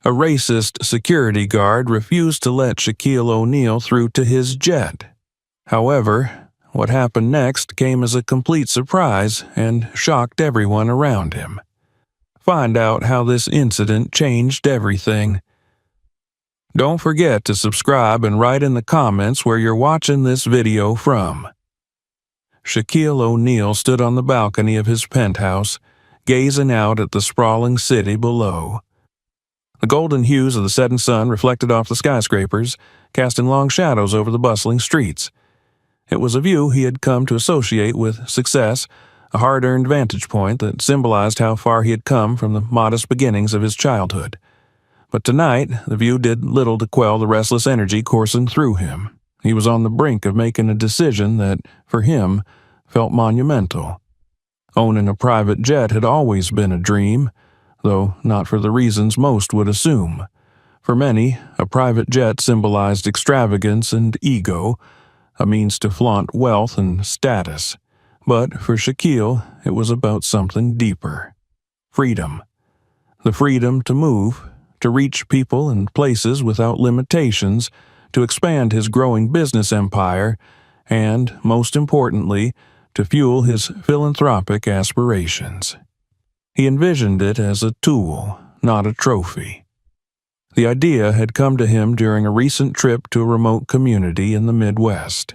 A racist security guard refused to let Shaquille O'Neal through to his jet. However, what happened next came as a complete surprise and shocked everyone around him. Find out how this incident changed everything. Don't forget to subscribe and write in the comments where you're watching this video from. Shaquille O'Neal stood on the balcony of his penthouse, gazing out at the sprawling city below. The golden hues of the setting sun reflected off the skyscrapers, casting long shadows over the bustling streets. It was a view he had come to associate with success, a hard-earned vantage point that symbolized how far he had come from the modest beginnings of his childhood. But tonight, the view did little to quell the restless energy coursing through him. He was on the brink of making a decision that, for him, felt monumental. Owning a private jet had always been a dream, though not for the reasons most would assume. For many, a private jet symbolized extravagance and ego, a means to flaunt wealth and status. But for Shaquille, it was about something deeper. Freedom. The freedom to move, to reach people and places without limitations, to expand his growing business empire, and, most importantly, to fuel his philanthropic aspirations. He envisioned it as a tool, not a trophy. The idea had come to him during a recent trip to a remote community in the Midwest.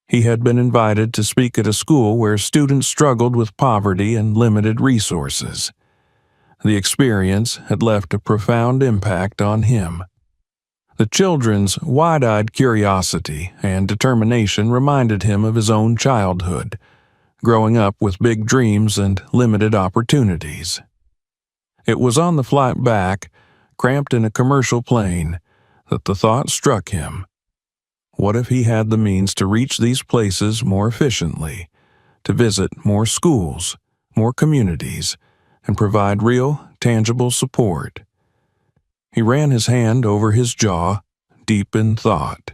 He had been invited to speak at a school where students struggled with poverty and limited resources. The experience had left a profound impact on him. The children's wide-eyed curiosity and determination reminded him of his own childhood, growing up with big dreams and limited opportunities. It was on the flight back, cramped in a commercial plane, that the thought struck him. What if he had the means to reach these places more efficiently, to visit more schools, more communities, and provide real, tangible support? He ran his hand over his jaw, deep in thought.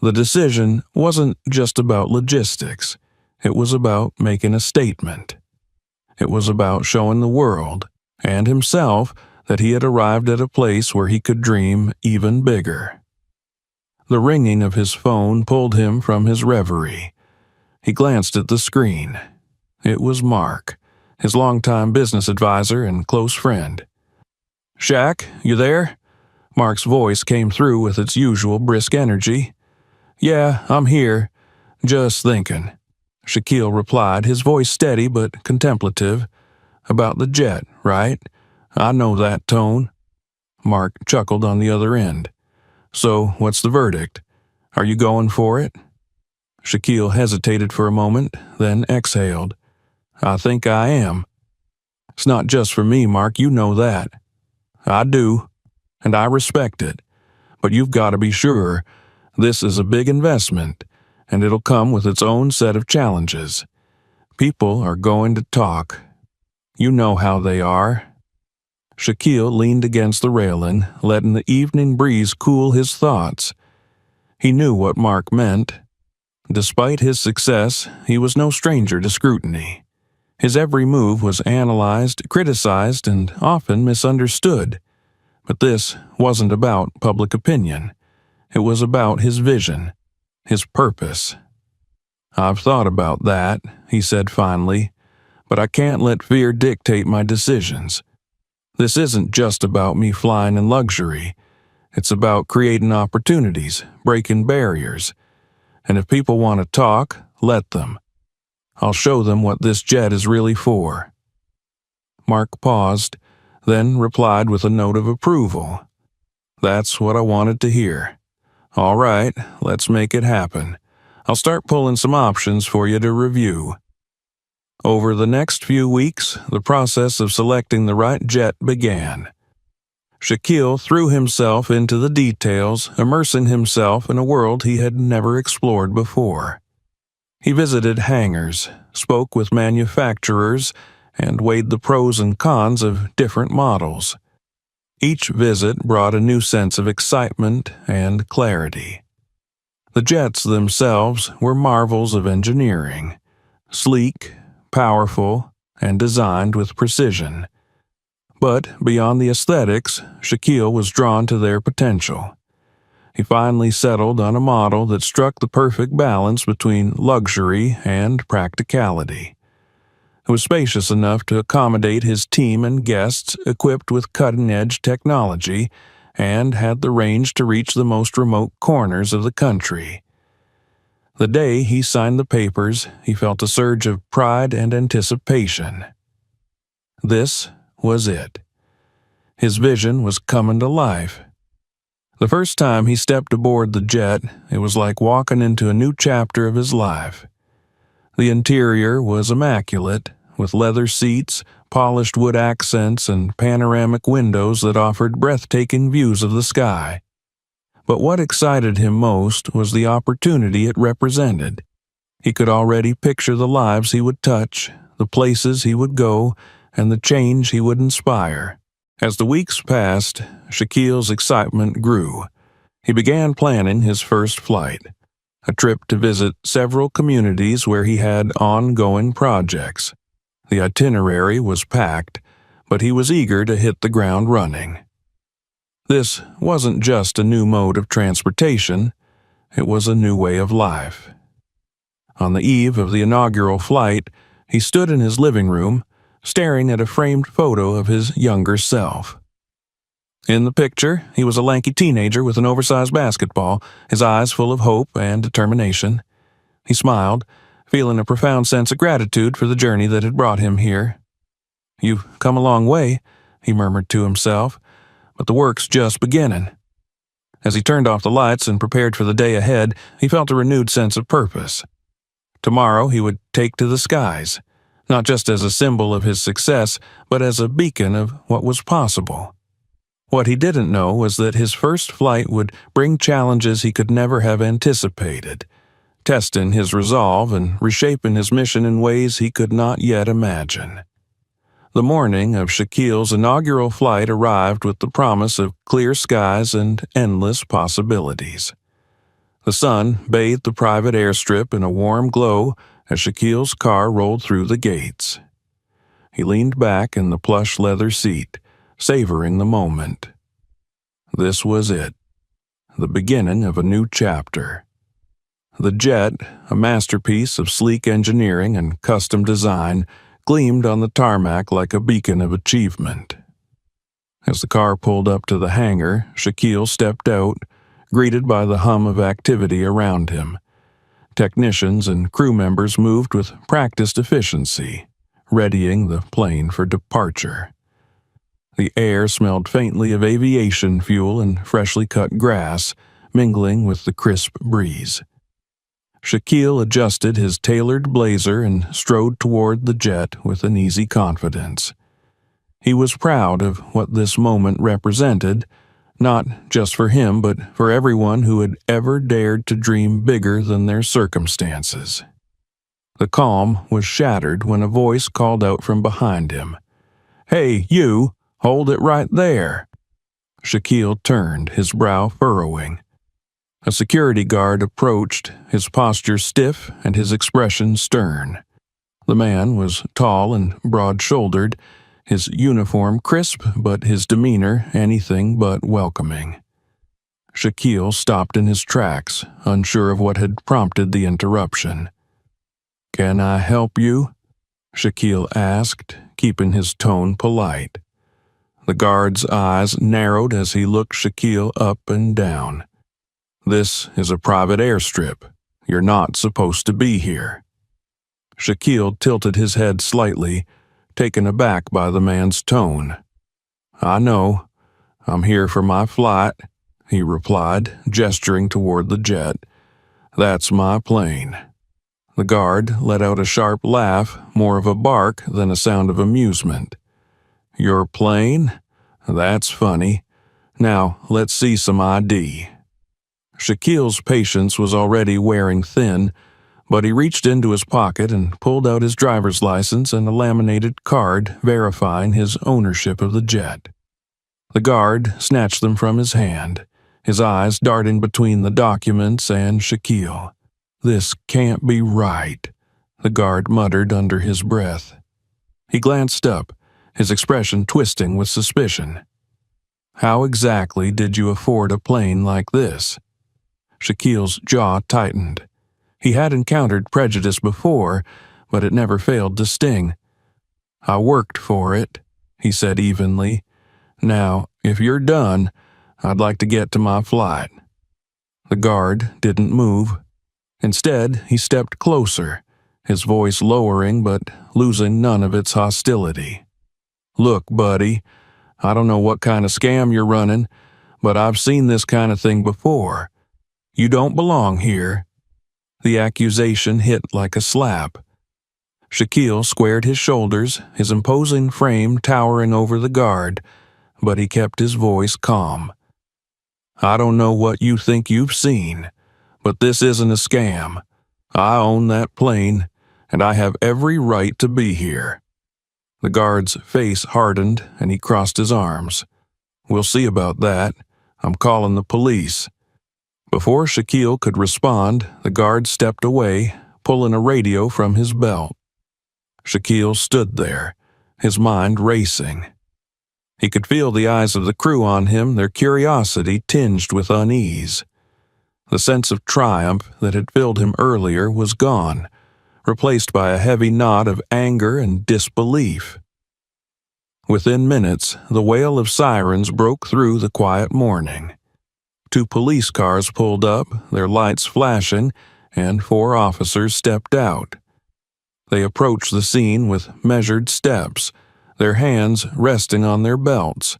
The decision wasn't just about logistics. It was about making a statement. It was about showing the world, and himself, that he had arrived at a place where he could dream even bigger. The ringing of his phone pulled him from his reverie. He glanced at the screen. It was Mark, his longtime business advisor and close friend. "Shaq, you there?" Mark's voice came through with its usual brisk energy. "Yeah, I'm here. Just thinking," Shaquille replied, his voice steady but contemplative. "About the jet, right? I know that tone." Mark chuckled on the other end. "So, what's the verdict? Are you going for it?" Shaquille hesitated for a moment, then exhaled. "I think I am." "It's not just for me, Mark, you know that." "I do, and I respect it. But you've got to be sure. This is a big investment, and it'll come with its own set of challenges. People are going to talk. You know how they are." Shaquille leaned against the railing, letting the evening breeze cool his thoughts. He knew what Mark meant. Despite his success, he was no stranger to scrutiny. His every move was analyzed, criticized, and often misunderstood. But this wasn't about public opinion. It was about his vision, his purpose. "I've thought about that," he said finally, "but I can't let fear dictate my decisions. This isn't just about me flying in luxury. It's about creating opportunities, breaking barriers. And if people want to talk, let them. I'll show them what this jet is really for." Mark paused, then replied with a note of approval. "That's what I wanted to hear. All right, let's make it happen. I'll start pulling some options for you to review." Over the next few weeks, the process of selecting the right jet began. Shaquille threw himself into the details, immersing himself in a world he had never explored before. He visited hangars, spoke with manufacturers, and weighed the pros and cons of different models. Each visit brought a new sense of excitement and clarity. The jets themselves were marvels of engineering, sleek, powerful, and designed with precision. But beyond the aesthetics, Shaquille was drawn to their potential. He finally settled on a model that struck the perfect balance between luxury and practicality. It was spacious enough to accommodate his team and guests, equipped with cutting-edge technology, and had the range to reach the most remote corners of the country. The day he signed the papers, he felt a surge of pride and anticipation. This was it. His vision was coming to life. The first time he stepped aboard the jet, it was like walking into a new chapter of his life. The interior was immaculate, with leather seats, polished wood accents, and panoramic windows that offered breathtaking views of the sky. But what excited him most was the opportunity it represented. He could already picture the lives he would touch, the places he would go, and the change he would inspire. As the weeks passed, Shaquille's excitement grew. He began planning his first flight, a trip to visit several communities where he had ongoing projects. The itinerary was packed, but he was eager to hit the ground running. This wasn't just a new mode of transportation, it was a new way of life. On the eve of the inaugural flight, he stood in his living room, staring at a framed photo of his younger self. In the picture, he was a lanky teenager with an oversized basketball, his eyes full of hope and determination. He smiled, feeling a profound sense of gratitude for the journey that had brought him here. "You've come a long way," he murmured to himself, "but the work's just beginning." As he turned off the lights and prepared for the day ahead, he felt a renewed sense of purpose. Tomorrow he would take to the skies, not just as a symbol of his success, but as a beacon of what was possible. What he didn't know was that his first flight would bring challenges he could never have anticipated, testing his resolve and reshaping his mission in ways he could not yet imagine. The morning of Shaquille's inaugural flight arrived with the promise of clear skies and endless possibilities. The sun bathed the private airstrip in a warm glow as Shaquille's car rolled through the gates. He leaned back in the plush leather seat, savoring the moment. This was it, the beginning of a new chapter. The jet, a masterpiece of sleek engineering and custom design, gleamed on the tarmac like a beacon of achievement. As the car pulled up to the hangar, Shaquille stepped out, greeted by the hum of activity around him. Technicians and crew members moved with practiced efficiency, readying the plane for departure. The air smelled faintly of aviation fuel and freshly cut grass, mingling with the crisp breeze. Shaquille adjusted his tailored blazer and strode toward the jet with an easy confidence. He was proud of what this moment represented, not just for him, but for everyone who had ever dared to dream bigger than their circumstances. The calm was shattered when a voice called out from behind him. "Hey, you! Hold it right there!" Shaquille turned, his brow furrowing. A security guard approached, his posture stiff and his expression stern. The man was tall and broad-shouldered, his uniform crisp, but his demeanor anything but welcoming. Shaquille stopped in his tracks, unsure of what had prompted the interruption. "Can I help you?" Shaquille asked, keeping his tone polite. The guard's eyes narrowed as he looked Shaquille up and down. "This is a private airstrip. You're not supposed to be here." Shaquille tilted his head slightly, taken aback by the man's tone. "I know. I'm here for my flight," he replied, gesturing toward the jet. "That's my plane." The guard let out a sharp laugh, more of a bark than a sound of amusement. "Your plane? That's funny. Now, let's see some ID." Shaquille's patience was already wearing thin, but he reached into his pocket and pulled out his driver's license and a laminated card verifying his ownership of the jet. The guard snatched them from his hand, his eyes darting between the documents and Shaquille. "This can't be right," the guard muttered under his breath. He glanced up, his expression twisting with suspicion. "How exactly did you afford a plane like this?" Shaquille's jaw tightened. He had encountered prejudice before, but it never failed to sting. "I worked for it," he said evenly. "Now, if you're done, I'd like to get to my flight." The guard didn't move. Instead, he stepped closer, his voice lowering but losing none of its hostility. "Look, buddy, I don't know what kind of scam you're running, but I've seen this kind of thing before. You don't belong here." The accusation hit like a slap. Shaquille squared his shoulders, his imposing frame towering over the guard, but he kept his voice calm. "I don't know what you think you've seen, but this isn't a scam. I own that plane, and I have every right to be here." The guard's face hardened, and he crossed his arms. "We'll see about that. I'm calling the police." Before Shaquille could respond, the guard stepped away, pulling a radio from his belt. Shaquille stood there, his mind racing. He could feel the eyes of the crew on him, their curiosity tinged with unease. The sense of triumph that had filled him earlier was gone, replaced by a heavy knot of anger and disbelief. Within minutes, the wail of sirens broke through the quiet morning. 2 police cars pulled up, their lights flashing, and 4 officers stepped out. They approached the scene with measured steps, their hands resting on their belts.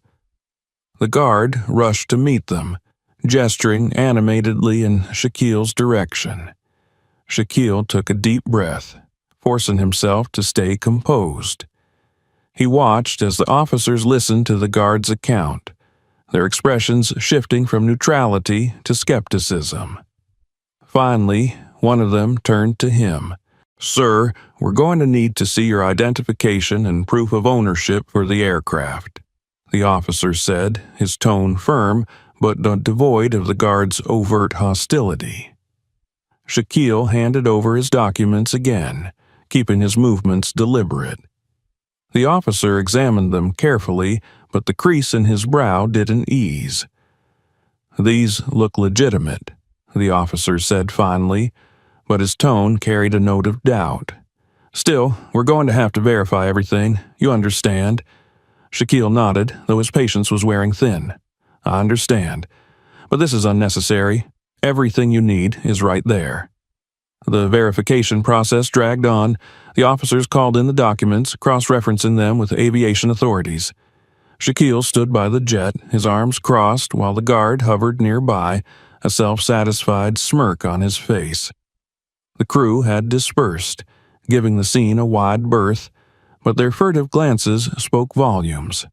The guard rushed to meet them, gesturing animatedly in Shaquille's direction. Shaquille took a deep breath, forcing himself to stay composed. He watched as the officers listened to the guard's account, their expressions shifting from neutrality to skepticism. Finally, one of them turned to him. "Sir, we're going to need to see your identification and proof of ownership for the aircraft," the officer said, his tone firm but not devoid of the guard's overt hostility. Shaquille handed over his documents again, keeping his movements deliberate. The officer examined them carefully, but the crease in his brow didn't ease. "These look legitimate," the officer said finally, but his tone carried a note of doubt. "Still, we're going to have to verify everything, you understand." Shaquille nodded, though his patience was wearing thin. "I understand, but this is unnecessary. Everything you need is right there." The verification process dragged on. The officers called in the documents, cross-referencing them with aviation authorities. Shaquille stood by the jet, his arms crossed, while the guard hovered nearby, a self-satisfied smirk on his face. The crew had dispersed, giving the scene a wide berth, but their furtive glances spoke volumes.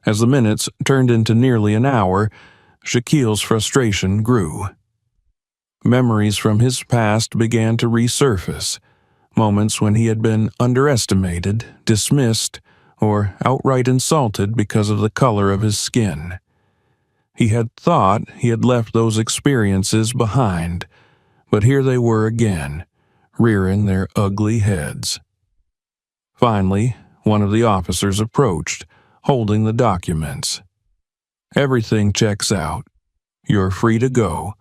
As the minutes turned into nearly an hour, Shaquille's frustration grew. Memories from his past began to resurface, moments when he had been underestimated, dismissed, or outright insulted because of the color of his skin. He had thought he had left those experiences behind, but here they were again, rearing their ugly heads. Finally, one of the officers approached, holding the documents. "Everything checks out. You're free to go,"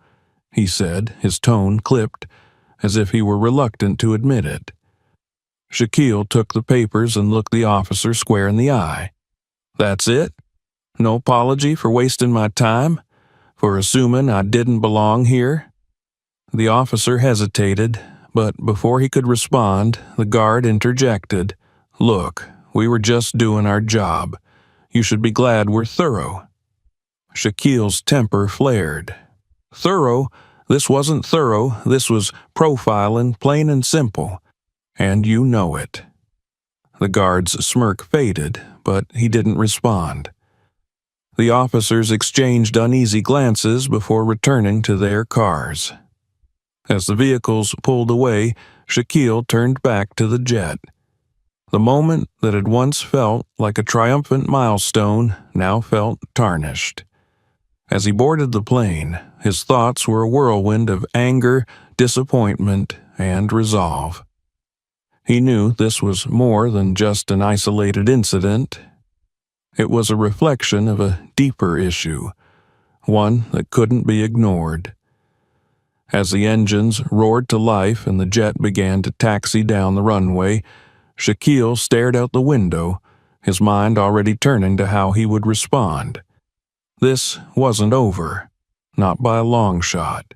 he said, his tone clipped, as if he were reluctant to admit it. Shaquille took the papers and looked the officer square in the eye. "That's it? No apology for wasting my time? For assuming I didn't belong here?" The officer hesitated, but before he could respond, the guard interjected. "Look, we were just doing our job. You should be glad we're thorough." Shaquille's temper flared. "Thorough? This wasn't thorough. This was profiling, plain and simple. And you know it." The guard's smirk faded, but he didn't respond. The officers exchanged uneasy glances before returning to their cars. As the vehicles pulled away, Shaquille turned back to the jet. The moment that had once felt like a triumphant milestone now felt tarnished. As he boarded the plane, his thoughts were a whirlwind of anger, disappointment, and resolve. He knew this was more than just an isolated incident. It was a reflection of a deeper issue, one that couldn't be ignored. As the engines roared to life and the jet began to taxi down the runway, Shaquille stared out the window, his mind already turning to how he would respond. This wasn't over, not by a long shot.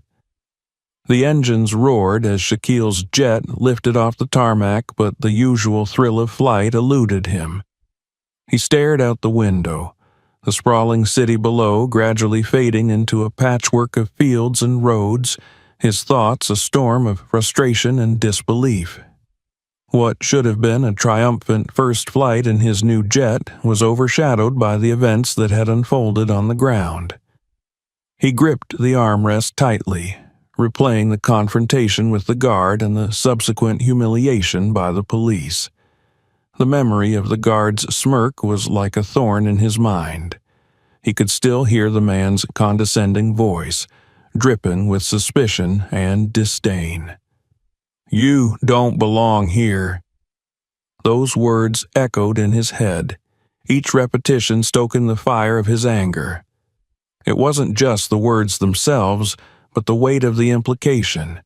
The engines roared as Shaquille's jet lifted off the tarmac, but the usual thrill of flight eluded him. He stared out the window, the sprawling city below gradually fading into a patchwork of fields and roads, his thoughts a storm of frustration and disbelief. What should have been a triumphant first flight in his new jet was overshadowed by the events that had unfolded on the ground. He gripped the armrest tightly, replaying the confrontation with the guard and the subsequent humiliation by the police. The memory of the guard's smirk was like a thorn in his mind. He could still hear the man's condescending voice, dripping with suspicion and disdain. "You don't belong here." Those words echoed in his head, each repetition stoking the fire of his anger. It wasn't just the words themselves, but the weight of the implication.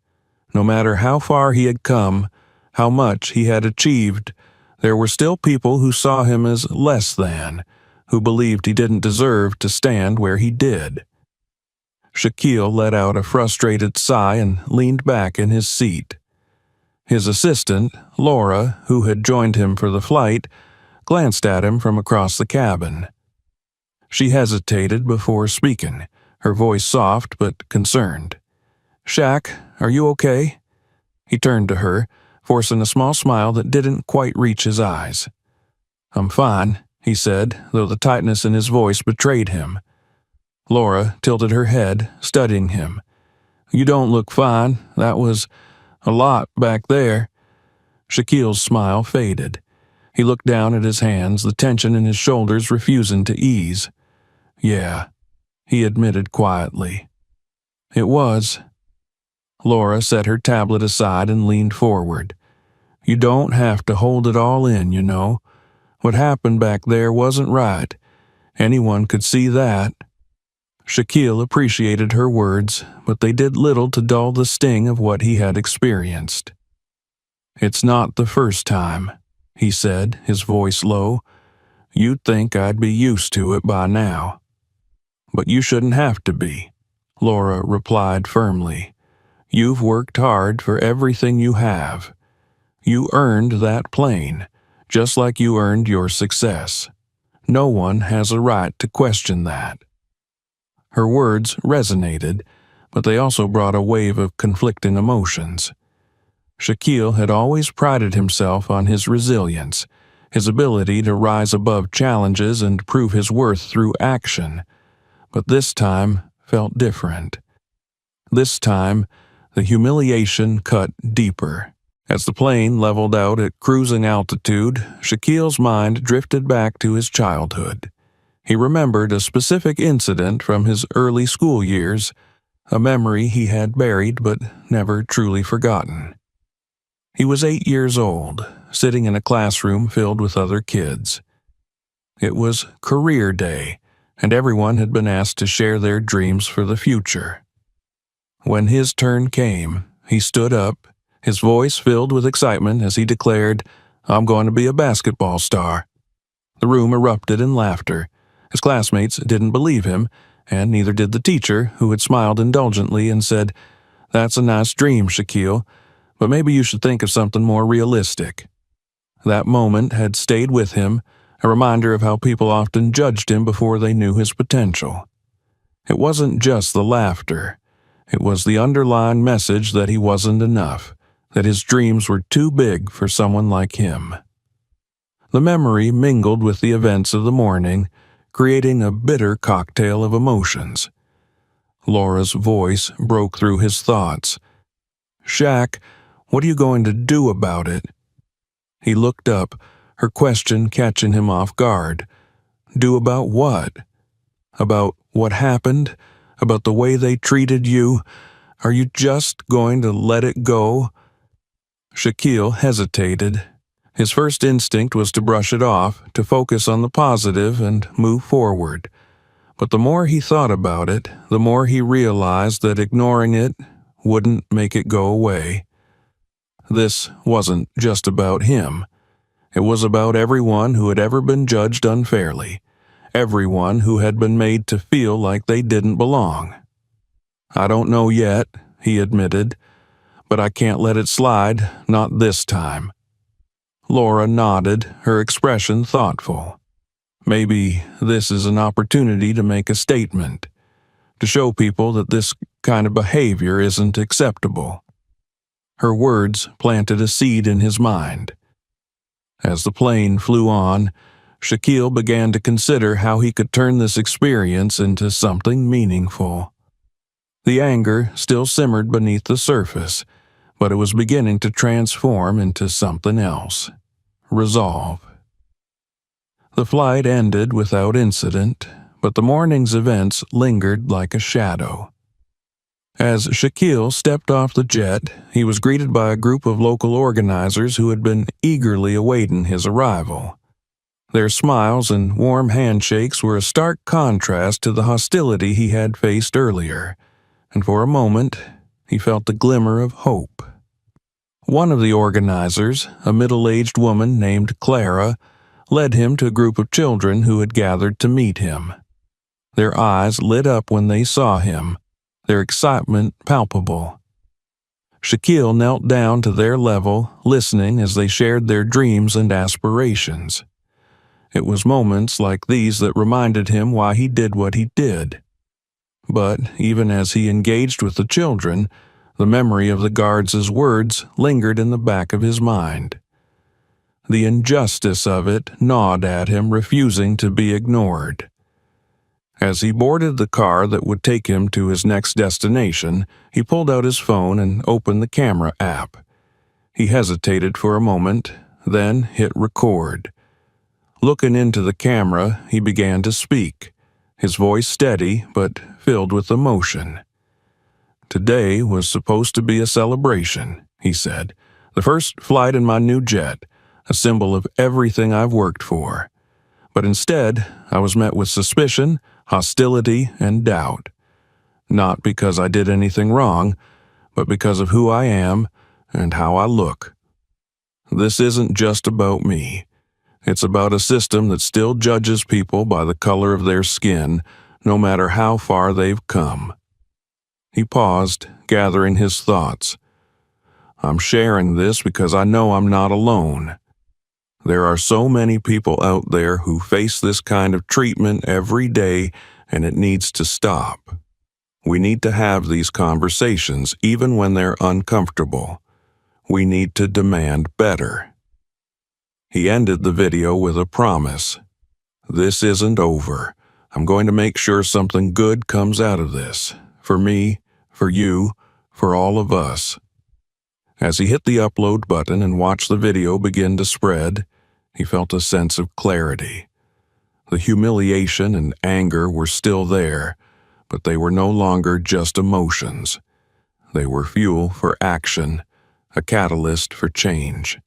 No matter how far he had come, how much he had achieved, there were still people who saw him as less than, who believed he didn't deserve to stand where he did. Shaquille let out a frustrated sigh and leaned back in his seat. His assistant, Laura, who had joined him for the flight, glanced at him from across the cabin. She hesitated before speaking, her voice soft but concerned. "Shaq, are you okay?" He turned to her, forcing a small smile that didn't quite reach his eyes. "I'm fine," he said, though the tightness in his voice betrayed him. Laura tilted her head, studying him. "You don't look fine. That was a lot back there." Shaquille's smile faded. He looked down at his hands, the tension in his shoulders refusing to ease. "Yeah," he admitted quietly. "It was." Laura set her tablet aside and leaned forward. "You don't have to hold it all in, you know. What happened back there wasn't right. Anyone could see that." Shaquille appreciated her words, but they did little to dull the sting of what he had experienced. "It's not the first time," he said, his voice low. "You'd think I'd be used to it by now." "But you shouldn't have to be," Laura replied firmly. "You've worked hard for everything you have. You earned that plane, just like you earned your success. No one has a right to question that." Her words resonated, but they also brought a wave of conflicting emotions. Shaquille had always prided himself on his resilience, his ability to rise above challenges and prove his worth through action. But this time felt different. This time, the humiliation cut deeper. As the plane leveled out at cruising altitude, Shaquille's mind drifted back to his childhood. He remembered a specific incident from his early school years, a memory he had buried but never truly forgotten. He was 8 years old, sitting in a classroom filled with other kids. It was career day, and everyone had been asked to share their dreams for the future. When his turn came, he stood up, his voice filled with excitement as he declared, "I'm going to be a basketball star." The room erupted in laughter. His classmates didn't believe him, and neither did the teacher, who had smiled indulgently and said, "That's a nice dream, Shaquille, but maybe you should think of something more realistic." That moment had stayed with him, a reminder of how people often judged him before they knew his potential. It wasn't just the laughter. It was the underlying message that he wasn't enough, that his dreams were too big for someone like him. The memory mingled with the events of the morning, creating a bitter cocktail of emotions. Laura's voice broke through his thoughts. "Shaq, what are you going to do about it?" He looked up, her question catching him off guard. "Do about what? About what happened? About the way they treated you? Are you just going to let it go?" Shaquille hesitated. His first instinct was to brush it off, to focus on the positive and move forward. But the more he thought about it, the more he realized that ignoring it wouldn't make it go away. This wasn't just about him. It was about everyone who had ever been judged unfairly, everyone who had been made to feel like they didn't belong. "I don't know yet," he admitted, "but I can't let it slide, not this time." Laura nodded, her expression thoughtful. "Maybe this is an opportunity to make a statement, to show people that this kind of behavior isn't acceptable." Her words planted a seed in his mind. As the plane flew on, Shaquille began to consider how he could turn this experience into something meaningful. The anger still simmered beneath the surface, but it was beginning to transform into something else: resolve. The flight ended without incident, but the morning's events lingered like a shadow. As Shaquille stepped off the jet, he was greeted by a group of local organizers who had been eagerly awaiting his arrival. Their smiles and warm handshakes were a stark contrast to the hostility he had faced earlier, and for a moment he felt the glimmer of hope. One of the organizers, a middle-aged woman named Clara, led him to a group of children who had gathered to meet him. Their eyes lit up when they saw him, their excitement palpable. Shaquille knelt down to their level, listening as they shared their dreams and aspirations. It was moments like these that reminded him why he did what he did. But even as he engaged with the children, the memory of the guards' words lingered in the back of his mind. The injustice of it gnawed at him, refusing to be ignored. As he boarded the car that would take him to his next destination, he pulled out his phone and opened the camera app. He hesitated for a moment, then hit record. Looking into the camera, he began to speak, his voice steady but filled with emotion. "Today was supposed to be a celebration," he said. "The first flight in my new jet, a symbol of everything I've worked for. But instead, I was met with suspicion, hostility, and doubt. Not because I did anything wrong, but because of who I am and how I look. This isn't just about me. It's about a system that still judges people by the color of their skin, no matter how far they've come." He paused, gathering his thoughts. "I'm sharing this because I know I'm not alone. There are so many people out there who face this kind of treatment every day, and it needs to stop. We need to have these conversations even when they're uncomfortable. We need to demand better." He ended the video with a promise. "This isn't over. I'm going to make sure something good comes out of this. For me, for you, for all of us." As he hit the upload button and watched the video begin to spread, he felt a sense of clarity. The humiliation and anger were still there, but they were no longer just emotions. They were fuel for action, a catalyst for change.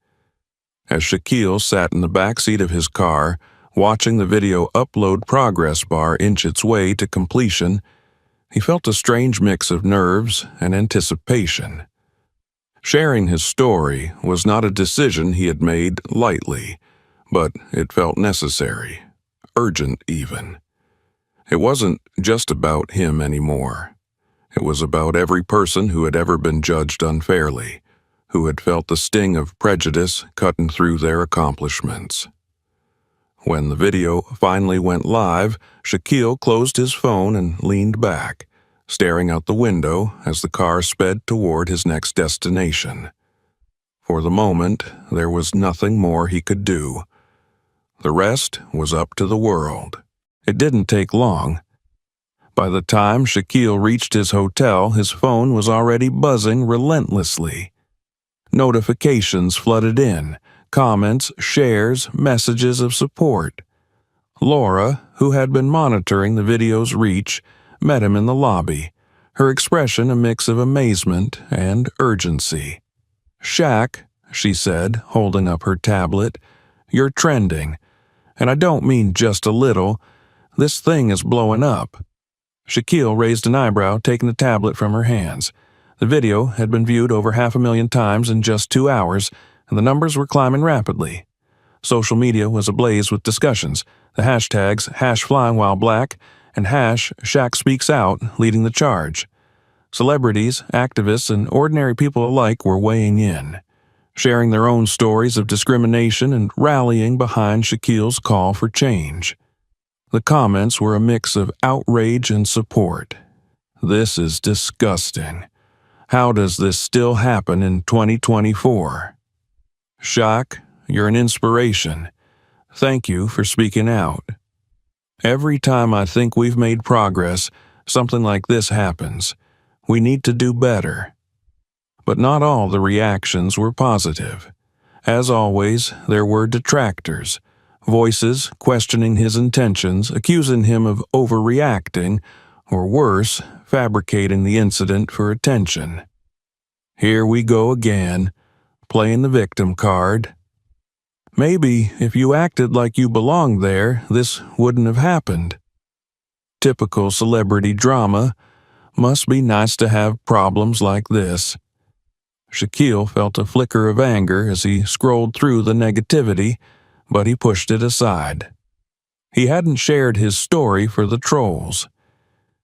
As Shaquille sat in the backseat of his car, watching the video upload progress bar inch its way to completion, he felt a strange mix of nerves and anticipation. Sharing his story was not a decision he had made lightly, but it felt necessary, urgent even. It wasn't just about him anymore. It was about every person who had ever been judged unfairly, who had felt the sting of prejudice cutting through their accomplishments. When the video finally went live, Shaquille closed his phone and leaned back, staring out the window as the car sped toward his next destination. For the moment, there was nothing more he could do. The rest was up to the world. It didn't take long. By the time Shaquille reached his hotel, his phone was already buzzing relentlessly. Notifications flooded in, comments, shares, messages of support. Laura, who had been monitoring the video's reach, met him in the lobby, her expression a mix of amazement and urgency. Shaq, she said, holding up her tablet. "You're trending. And I don't mean just a little. This thing is blowing up." Shaquille raised an eyebrow, taking the tablet from her hands. The video had been viewed over 500,000 times in just 2 hours, and the numbers were climbing rapidly. Social media was ablaze with discussions, the hashtags #FlyingWhileBlack and #ShaqSpeaksOut leading the charge. Celebrities, activists, and ordinary people alike were weighing in, sharing their own stories of discrimination and rallying behind Shaquille's call for change. The comments were a mix of outrage and support. "This is disgusting. How does this still happen in 2024? Shaq, you're an inspiration. Thank you for speaking out. Every time I think we've made progress, something like this happens. We need to do better." But not all the reactions were positive. As always, there were detractors, voices questioning his intentions, accusing him of overreacting, or worse, fabricating the incident for attention. Here we go again, playing the victim card. Maybe if you acted like you belonged there, this wouldn't have happened. Typical celebrity drama. Must be nice to have problems like this. Shaquille felt a flicker of anger as he scrolled through the negativity, but he pushed it aside. He hadn't shared his story for the trolls.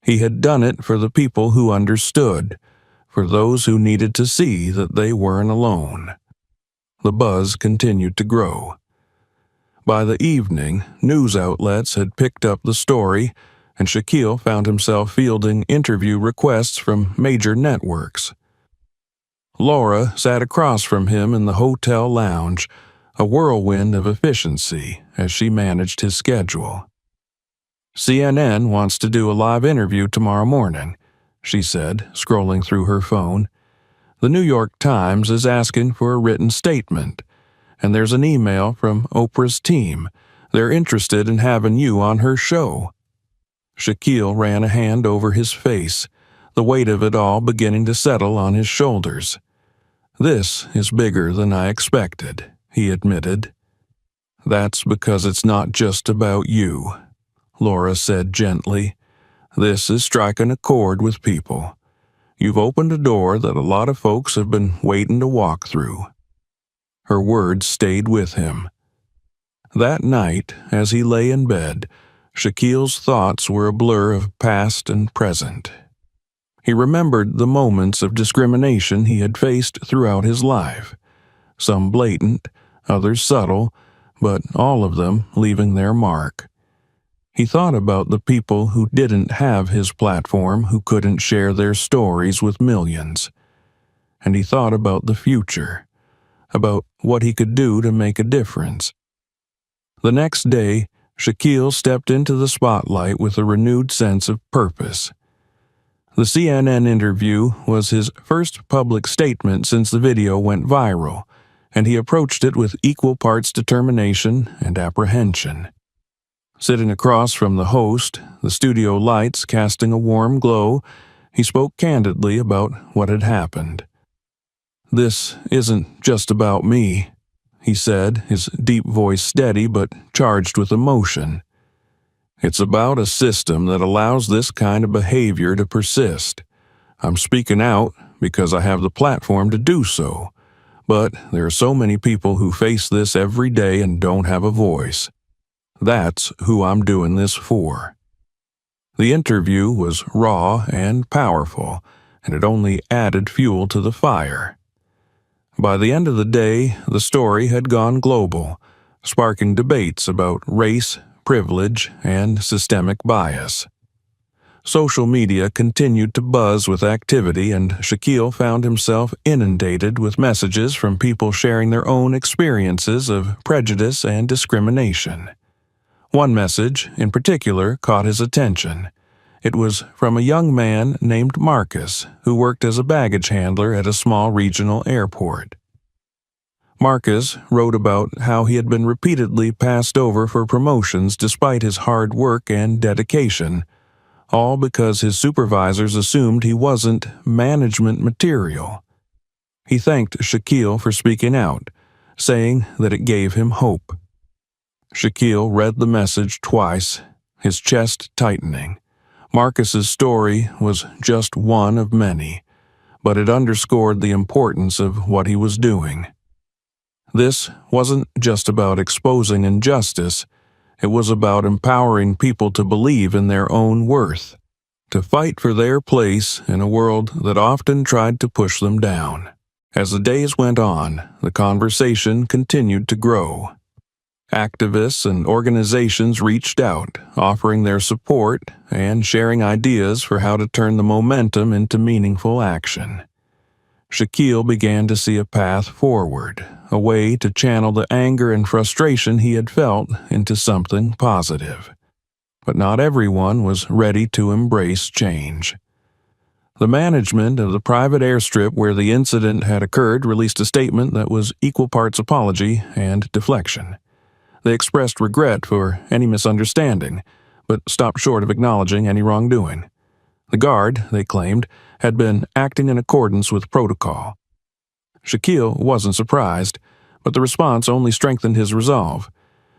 He had done it for the people who understood, for those who needed to see that they weren't alone. The buzz continued to grow. By the evening, news outlets had picked up the story, and Shaquille found himself fielding interview requests from major networks. Laura sat across from him in the hotel lounge, a whirlwind of efficiency as she managed his schedule. "CNN wants to do a live interview tomorrow morning," she said, scrolling through her phone. "The New York Times is asking for a written statement, and there's an email from Oprah's team. They're interested in having you on her show." Shaquille ran a hand over his face, the weight of it all beginning to settle on his shoulders. "This is bigger than I expected," he admitted. "That's because it's not just about you," Laura said gently. "This is striking a chord with people. You've opened a door that a lot of folks have been waiting to walk through." Her words stayed with him. That night, as he lay in bed, Shaquille's thoughts were a blur of past and present. He remembered the moments of discrimination he had faced throughout his life, some blatant, others subtle, but all of them leaving their mark. He thought about the people who didn't have his platform, who couldn't share their stories with millions. And he thought about the future, about what he could do to make a difference. The next day, Shaquille stepped into the spotlight with a renewed sense of purpose. The CNN interview was his first public statement since the video went viral, and he approached it with equal parts determination and apprehension. Sitting across from the host, the studio lights casting a warm glow, he spoke candidly about what had happened. "This isn't just about me," he said, his deep voice steady but charged with emotion. "It's about a system that allows this kind of behavior to persist. I'm speaking out because I have the platform to do so, but there are so many people who face this every day and don't have a voice. That's who I'm doing this for." The interview was raw and powerful, and it only added fuel to the fire. By the end of the day, the story had gone global, sparking debates about race, privilege, and systemic bias. Social media continued to buzz with activity, and Shaquille found himself inundated with messages from people sharing their own experiences of prejudice and discrimination. One message, in particular, caught his attention. It was from a young man named Marcus, who worked as a baggage handler at a small regional airport. Marcus wrote about how he had been repeatedly passed over for promotions despite his hard work and dedication, all because his supervisors assumed he wasn't management material. He thanked Shaquille for speaking out, saying that it gave him hope. Shaquille read the message twice, his chest tightening. Marcus's story was just one of many, but it underscored the importance of what he was doing. This wasn't just about exposing injustice, it was about empowering people to believe in their own worth, to fight for their place in a world that often tried to push them down. As the days went on, the conversation continued to grow. Activists and organizations reached out, offering their support and sharing ideas for how to turn the momentum into meaningful action. Shaquille began to see a path forward, a way to channel the anger and frustration he had felt into something positive. But not everyone was ready to embrace change. The management of the private airstrip where the incident had occurred released a statement that was equal parts apology and deflection. They expressed regret for any misunderstanding, but stopped short of acknowledging any wrongdoing. The guard, they claimed, had been acting in accordance with protocol. Shaquille wasn't surprised, but the response only strengthened his resolve.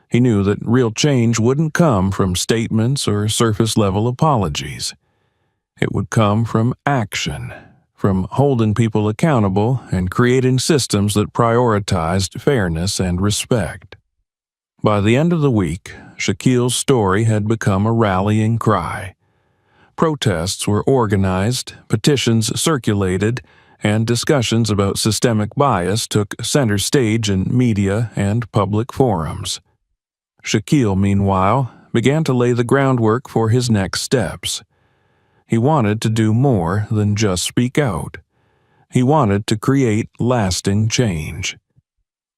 He knew that real change wouldn't come from statements or surface-level apologies. It would come from action, from holding people accountable and creating systems that prioritized fairness and respect. By the end of the week, Shaquille's story had become a rallying cry. Protests were organized, petitions circulated, and discussions about systemic bias took center stage in media and public forums. Shaquille, meanwhile, began to lay the groundwork for his next steps. He wanted to do more than just speak out. He wanted to create lasting change.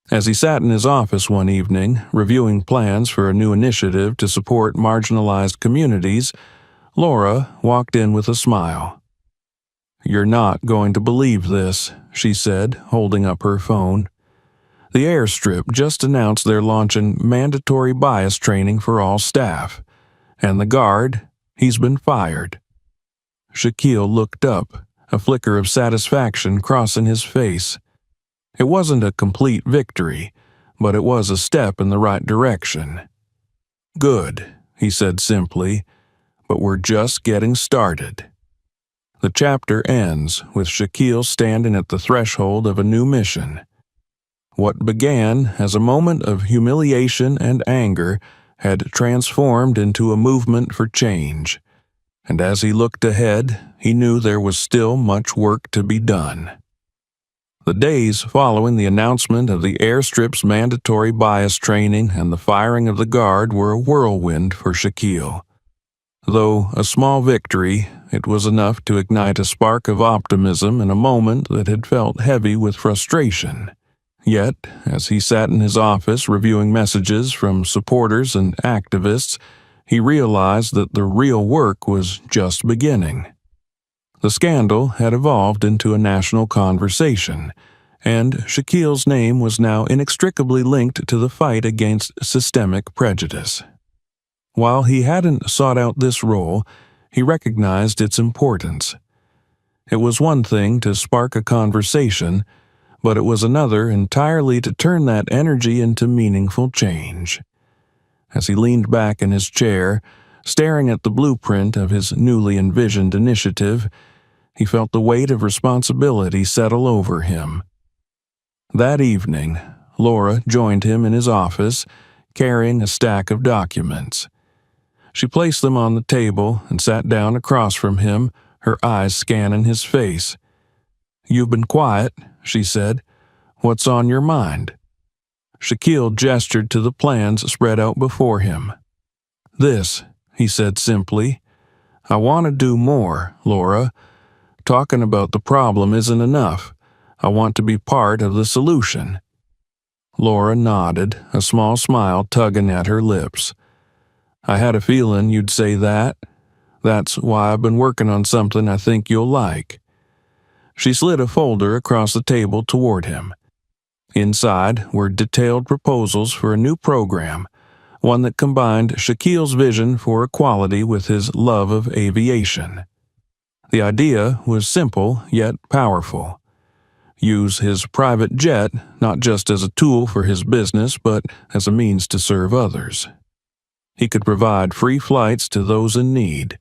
As he sat in his office one evening, reviewing plans for a new initiative to support marginalized communities, Laura walked in with a smile. "You're not going to believe this," she said, holding up her phone. "The airstrip just announced they're launching mandatory bias training for all staff, and the guard, he's been fired." Shaquille looked up, a flicker of satisfaction crossing his face. It wasn't a complete victory, but it was a step in the right direction. "Good," he said simply, "but we're just getting started." The chapter ends with Shaquille standing at the threshold of a new mission. What began as a moment of humiliation and anger had transformed into a movement for change, and as he looked ahead, he knew there was still much work to be done. The days following the announcement of the airstrip's mandatory bias training and the firing of the guard were a whirlwind for Shaquille. Though a small victory, it was enough to ignite a spark of optimism in a moment that had felt heavy with frustration. Yet, as he sat in his office reviewing messages from supporters and activists, he realized that the real work was just beginning. The scandal had evolved into a national conversation, and Shaquille's name was now inextricably linked to the fight against systemic prejudice. While he hadn't sought out this role, he recognized its importance. It was one thing to spark a conversation, but it was another entirely to turn that energy into meaningful change. As he leaned back in his chair, staring at the blueprint of his newly envisioned initiative, he felt the weight of responsibility settle over him. That evening, Laura joined him in his office, carrying a stack of documents. She placed them on the table and sat down across from him, her eyes scanning his face. "You've been quiet," she said. "What's on your mind?" Shaquille gestured to the plans spread out before him. "This," he said simply. "I want to do more, Laura. Talking about the problem isn't enough. I want to be part of the solution." Laura nodded, a small smile tugging at her lips. "I had a feeling you'd say that. That's why I've been working on something I think you'll like." She slid a folder across the table toward him. Inside were detailed proposals for a new program, one that combined Shaquille's vision for equality with his love of aviation. The idea was simple yet powerful. use his private jet not just as a tool for his business but as a means to serve others. He could provide free flights to those in need,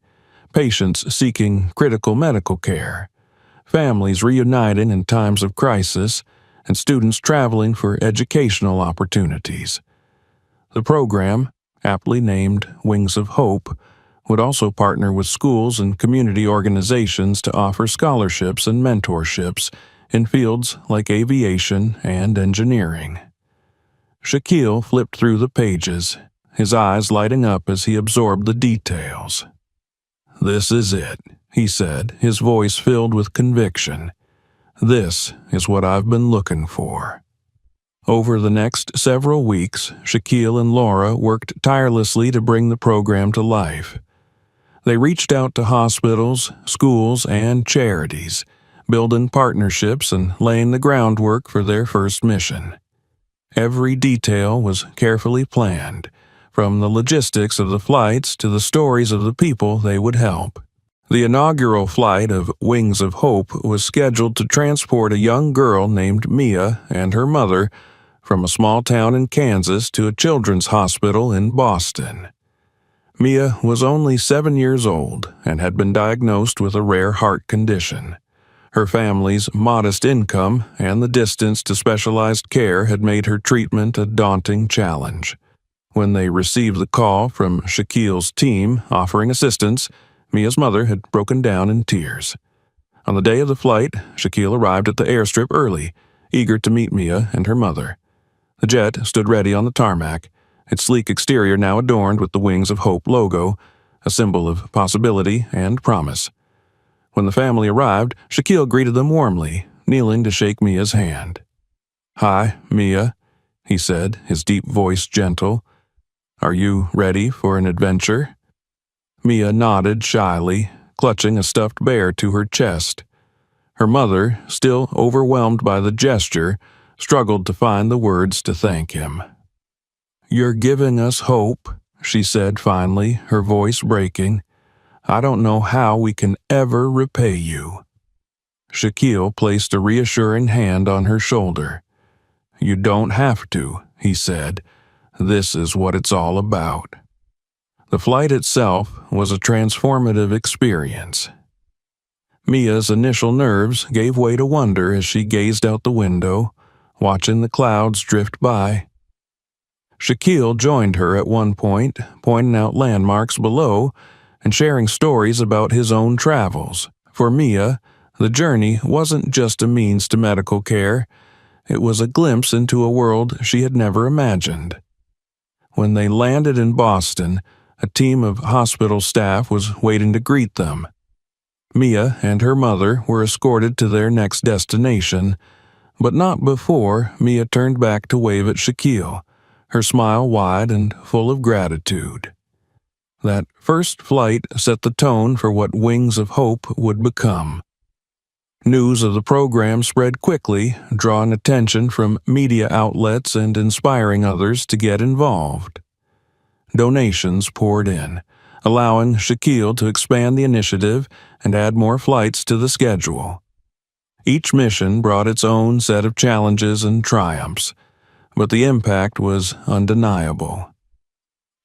patients seeking critical medical care, families reuniting in times of crisis, and students traveling for educational opportunities. The program, aptly named Wings of Hope, would also partner with schools and community organizations to offer scholarships and mentorships in fields like aviation and engineering. Shaquille flipped through the pages, his eyes lighting up as he absorbed the details. "This is it," he said, his voice filled with conviction. "This is what I've been looking for." Over the next several weeks, Shaquille and Laura worked tirelessly to bring the program to life. They reached out to hospitals, schools, and charities, building partnerships and laying the groundwork for their first mission. Every detail was carefully planned, from the logistics of the flights to the stories of the people they would help. The inaugural flight of Wings of Hope was scheduled to transport a young girl named Mia and her mother from a small town in Kansas to a children's hospital in Boston. Mia was only 7 years old and had been diagnosed with a rare heart condition. Her family's modest income and the distance to specialized care had made her treatment a daunting challenge. When they received the call from Shaquille's team offering assistance, Mia's mother had broken down in tears. On the day of the flight, Shaquille arrived at the airstrip early, eager to meet Mia and her mother. The jet stood ready on the tarmac, its sleek exterior now adorned with the Wings of Hope logo, a symbol of possibility and promise. When the family arrived, Shaquille greeted them warmly, kneeling to shake Mia's hand. "Hi, Mia," he said, his deep voice gentle. "Are you ready for an adventure?" Mia nodded shyly, clutching a stuffed bear to her chest. Her mother, still overwhelmed by the gesture, struggled to find the words to thank him. "You're giving us hope," she said finally, her voice breaking. "I don't know how we can ever repay you." Shaquille placed a reassuring hand on her shoulder. "You don't have to," he said. "This is what it's all about." The flight itself was a transformative experience. Mia's initial nerves gave way to wonder as she gazed out the window, watching the clouds drift by. Shaquille joined her at one point, pointing out landmarks below and sharing stories about his own travels. For Mia, the journey wasn't just a means to medical care, it was a glimpse into a world she had never imagined. When they landed in Boston, a team of hospital staff was waiting to greet them. Mia and her mother were escorted to their next destination, but not before Mia turned back to wave at Shaquille, her smile wide and full of gratitude. That first flight set the tone for what Wings of Hope would become. News of the program spread quickly, drawing attention from media outlets and inspiring others to get involved. Donations poured in, allowing Shaquille to expand the initiative and add more flights to the schedule. Each mission brought its own set of challenges and triumphs, but the impact was undeniable.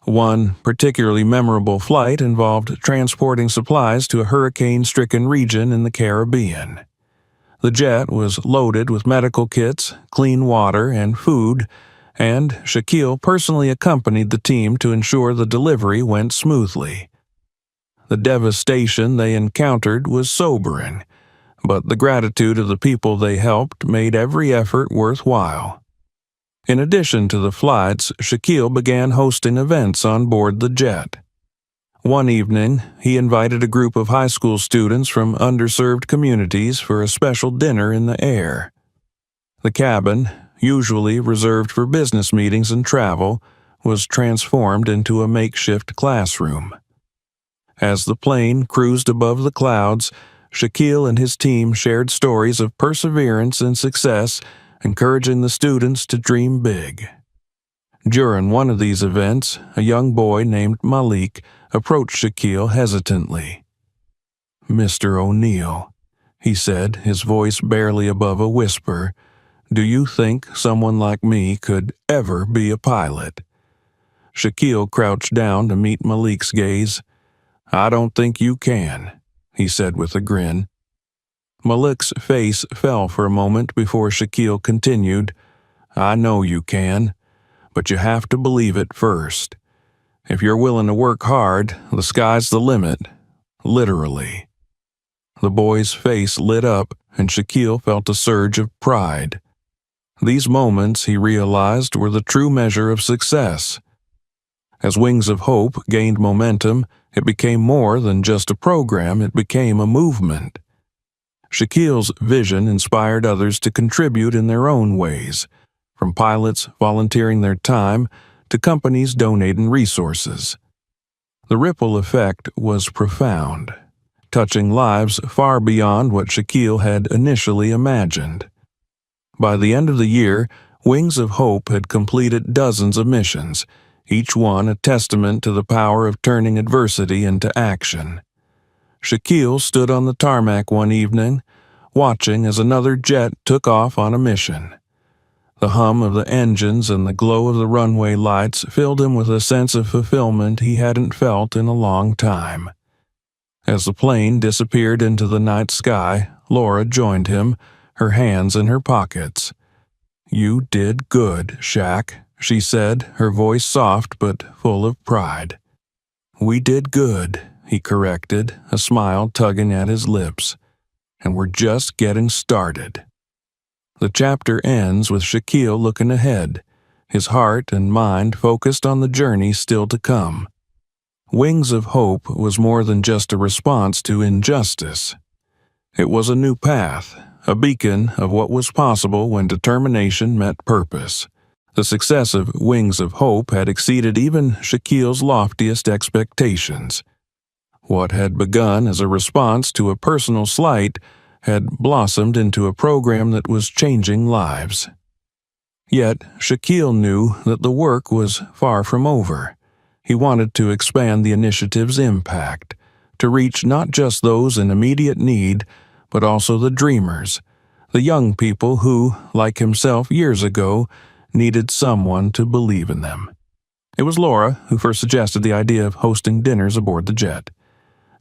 One particularly memorable flight involved transporting supplies to a hurricane-stricken region in the Caribbean. The jet was loaded with medical kits, clean water, and food, and Shaquille personally accompanied the team to ensure the delivery went smoothly. The devastation they encountered was sobering, but the gratitude of the people they helped made every effort worthwhile. In addition to the flights, Shaquille began hosting events on board the jet. One evening, he invited a group of high school students from underserved communities for a special dinner in the air. The cabin, usually reserved for business meetings and travel, was transformed into a makeshift classroom. As the plane cruised above the clouds, Shaquille and his team shared stories of perseverance and success, encouraging the students to dream big. During one of these events, a young boy named Malik approached Shaquille hesitantly. "Mr. O'Neal," he said, his voice barely above a whisper. "Do you think someone like me could ever be a pilot?" Shaquille crouched down to meet Malik's gaze. "I don't think you can," he said with a grin. Malik's face fell for a moment before Shaquille continued. "I know you can, but you have to believe it first. If you're willing to work hard, the sky's the limit. Literally." The boy's face lit up, and Shaquille felt a surge of pride. These moments, he realized, were the true measure of success. As Wings of Hope gained momentum, it became more than just a program, it became a movement. Shaquille's vision inspired others to contribute in their own ways, from pilots volunteering their time to companies donating resources. The ripple effect was profound, touching lives far beyond what Shaquille had initially imagined. By the end of the year, Wings of Hope had completed dozens of missions, each one a testament to the power of turning adversity into action. Shaquille stood on the tarmac one evening, watching as another jet took off on a mission. The hum of the engines and the glow of the runway lights filled him with a sense of fulfillment he hadn't felt in a long time. As the plane disappeared into the night sky, Laura joined him, her hands in her pockets. "You did good, Shaq," she said, her voice soft but full of pride. "We did good," he corrected, a smile tugging at his lips. "And we're just getting started." The chapter ends with Shaquille looking ahead, his heart and mind focused on the journey still to come. Wings of Hope was more than just a response to injustice. It was a new path, a beacon of what was possible when determination met purpose. The success of Wings of Hope had exceeded even Shaquille's loftiest expectations. What had begun as a response to a personal slight had blossomed into a program that was changing lives. Yet Shaquille knew that the work was far from over. He wanted to expand the initiative's impact, to reach not just those in immediate need, but also the dreamers, the young people who, like himself years ago, needed someone to believe in them. It was Laura who first suggested the idea of hosting dinners aboard the jet.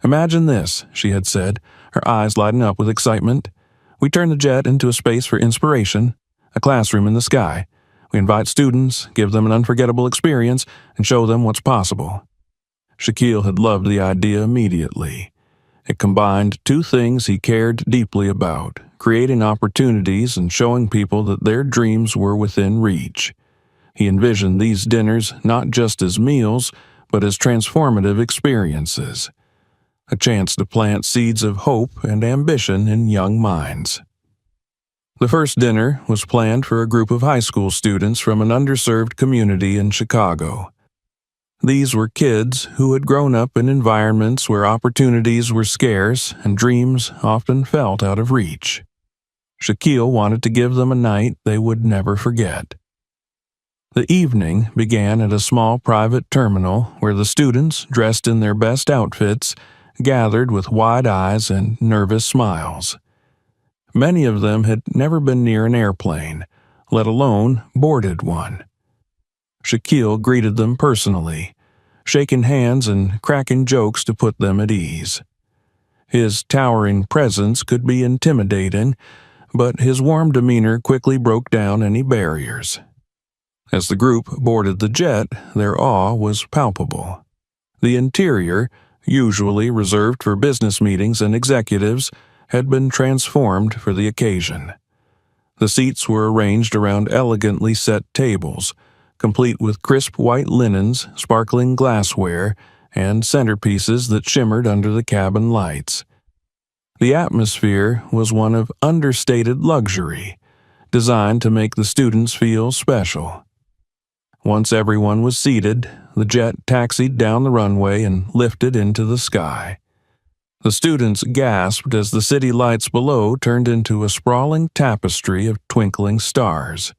"Imagine this," she had said, her eyes lighting up with excitement. "We turn the jet into a space for inspiration, a classroom in the sky. We invite students, give them an unforgettable experience, and show them what's possible." Shaquille had loved the idea immediately. It combined two things he cared deeply about: creating opportunities and showing people that their dreams were within reach. He envisioned these dinners not just as meals, but as transformative experiences, a chance to plant seeds of hope and ambition in young minds. The first dinner was planned for a group of high school students from an underserved community in Chicago. These were kids who had grown up in environments where opportunities were scarce and dreams often felt out of reach. Shaquille wanted to give them a night they would never forget. The evening began at a small private terminal where the students, dressed in their best outfits, gathered with wide eyes and nervous smiles. Many of them had never been near an airplane, let alone boarded one. Shaquille greeted them personally, shaking hands and cracking jokes to put them at ease. His towering presence could be intimidating, but his warm demeanor quickly broke down any barriers. As the group boarded the jet, their awe was palpable. The interior, usually reserved for business meetings and executives, had been transformed for the occasion. The seats were arranged around elegantly set tables, complete with crisp white linens, sparkling glassware, and centerpieces that shimmered under the cabin lights. The atmosphere was one of understated luxury, designed to make the students feel special. Once everyone was seated, the jet taxied down the runway and lifted into the sky. The students gasped as the city lights below turned into a sprawling tapestry of twinkling stars.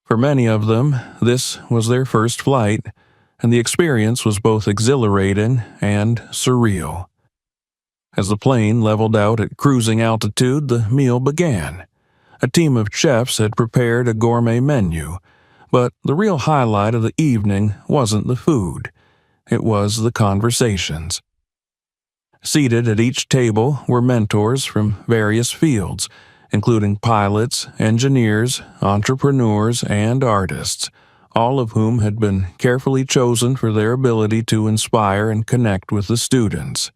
For many of them, this was their first flight, and the experience was both exhilarating and surreal. As the plane leveled out at cruising altitude, the meal began. A team of chefs had prepared a gourmet menu, but the real highlight of the evening wasn't the food. It was the conversations. Seated at each table were mentors from various fields, including pilots, engineers, entrepreneurs, and artists, all of whom had been carefully chosen for their ability to inspire and connect with the students.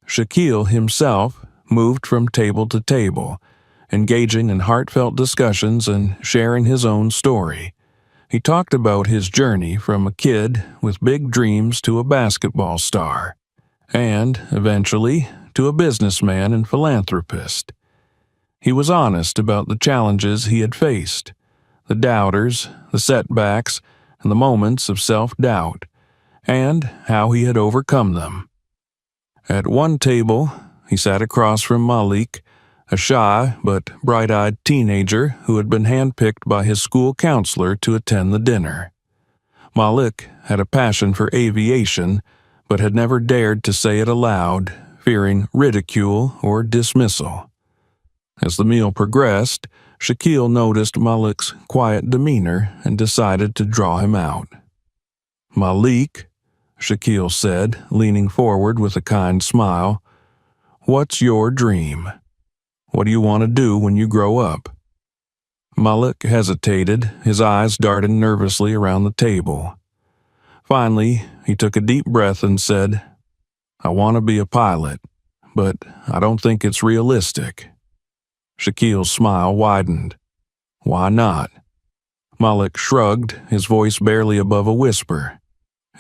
Shaquille himself moved from table to table, engaging in heartfelt discussions and sharing his own story. He talked about his journey from a kid with big dreams to a basketball star, and, eventually, to a businessman and philanthropist. He was honest about the challenges he had faced, the doubters, the setbacks, and the moments of self-doubt, and how he had overcome them. At one table, he sat across from Malik, a shy but bright-eyed teenager who had been handpicked by his school counselor to attend the dinner. Malik had a passion for aviation, but had never dared to say it aloud, fearing ridicule or dismissal. As the meal progressed, Shaquille noticed Malik's quiet demeanor and decided to draw him out. "Malik," Shaquille said, leaning forward with a kind smile, "what's your dream? What do you want to do when you grow up?" Malik hesitated, his eyes darting nervously around the table. Finally, he took a deep breath and said, "I want to be a pilot, but I don't think it's realistic." Shaquille's smile widened. "Why not?" Malik shrugged, his voice barely above a whisper.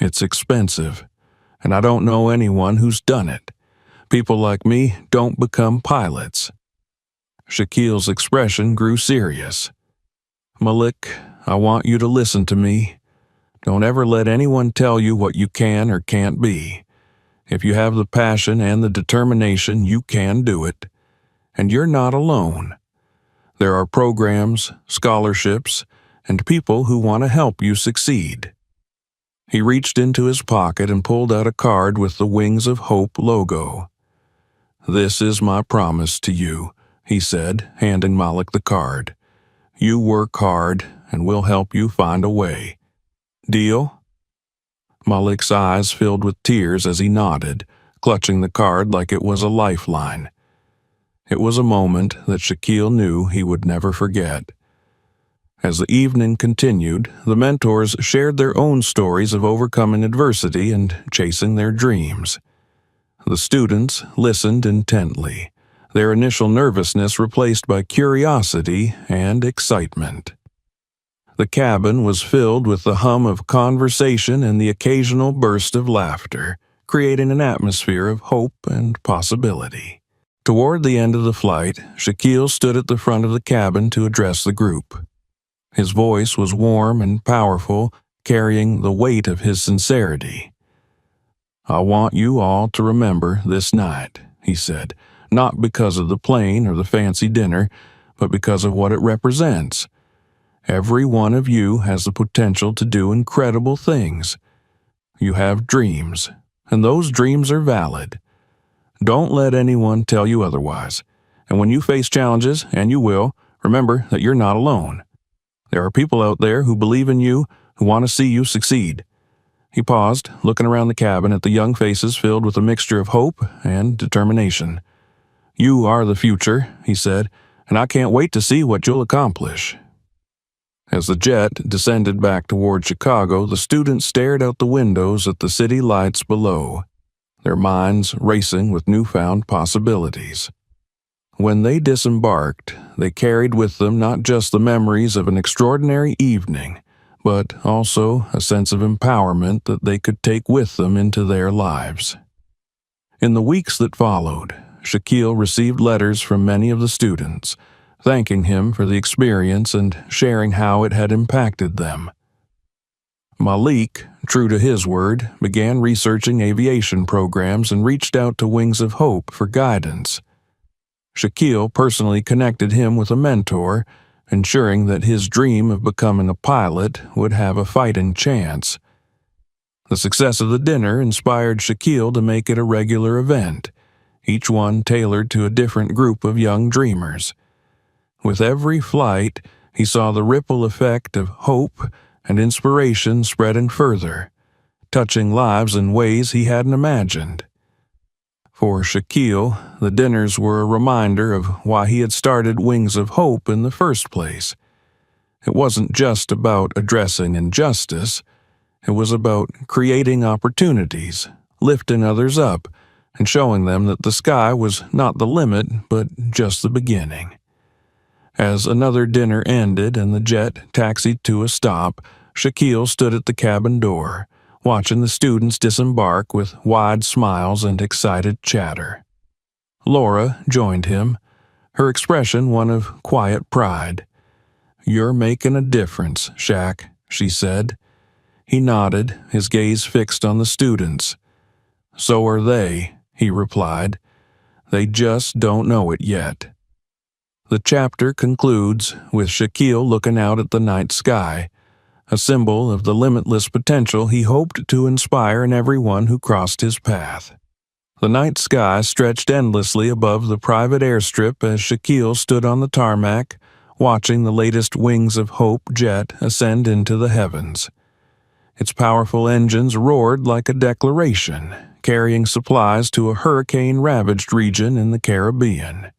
"It's expensive, and I don't know anyone who's done it. People like me don't become pilots." Shaquille's expression grew serious. "Malik, I want you to listen to me. Don't ever let anyone tell you what you can or can't be. If you have the passion and the determination, you can do it. And you're not alone. There are programs, scholarships, and people who want to help you succeed." He reached into his pocket and pulled out a card with the Wings of Hope logo. "This is my promise to you," he said, handing Malik the card. "You work hard, and we'll help you find a way. Deal?" Malik's eyes filled with tears as he nodded, clutching the card like it was a lifeline. It was a moment that Shaquille knew he would never forget. As the evening continued, the mentors shared their own stories of overcoming adversity and chasing their dreams. The students listened intently, their initial nervousness replaced by curiosity and excitement. The cabin was filled with the hum of conversation and the occasional burst of laughter, creating an atmosphere of hope and possibility. Toward the end of the flight, Shaquille stood at the front of the cabin to address the group. His voice was warm and powerful, carrying the weight of his sincerity. "I want you all to remember this night," he said, "not because of the plane or the fancy dinner, but because of what it represents. Every one of you has the potential to do incredible things. You have dreams, and those dreams are valid. Don't let anyone tell you otherwise. And when you face challenges, and you will, remember that you're not alone. There are people out there who believe in you, who want to see you succeed." He paused, looking around the cabin at the young faces filled with a mixture of hope and determination. "You are the future," he said, "and I can't wait to see what you'll accomplish." As the jet descended back toward Chicago, the students stared out the windows at the city lights below, their minds racing with newfound possibilities. When they disembarked, they carried with them not just the memories of an extraordinary evening, but also a sense of empowerment that they could take with them into their lives. In the weeks that followed, Shaquille received letters from many of the students, thanking him for the experience and sharing how it had impacted them. Malik, true to his word, began researching aviation programs and reached out to Wings of Hope for guidance. Shaquille personally connected him with a mentor, ensuring that his dream of becoming a pilot would have a fighting chance. The success of the dinner inspired Shaquille to make it a regular event. each one tailored to a different group of young dreamers. With every flight, he saw the ripple effect of hope and inspiration spreading further, touching lives in ways he hadn't imagined. For Shaquille, the dinners were a reminder of why he had started Wings of Hope in the first place. It wasn't just about addressing injustice. It was about creating opportunities, lifting others up, and showing them that the sky was not the limit, but just the beginning. As another dinner ended and the jet taxied to a stop, Shaquille stood at the cabin door, watching the students disembark with wide smiles and excited chatter. Laura joined him, her expression one of quiet pride. "You're making a difference, Shaq," she said. He nodded, his gaze fixed on the students. "So are they," he replied. "They just don't know it yet." The chapter concludes with Shaquille looking out at the night sky, a symbol of the limitless potential he hoped to inspire in everyone who crossed his path. The night sky stretched endlessly above the private airstrip as Shaquille stood on the tarmac, watching the latest Wings of Hope jet ascend into the heavens. Its powerful engines roared like a declaration, carrying supplies to a hurricane-ravaged region in the Caribbean.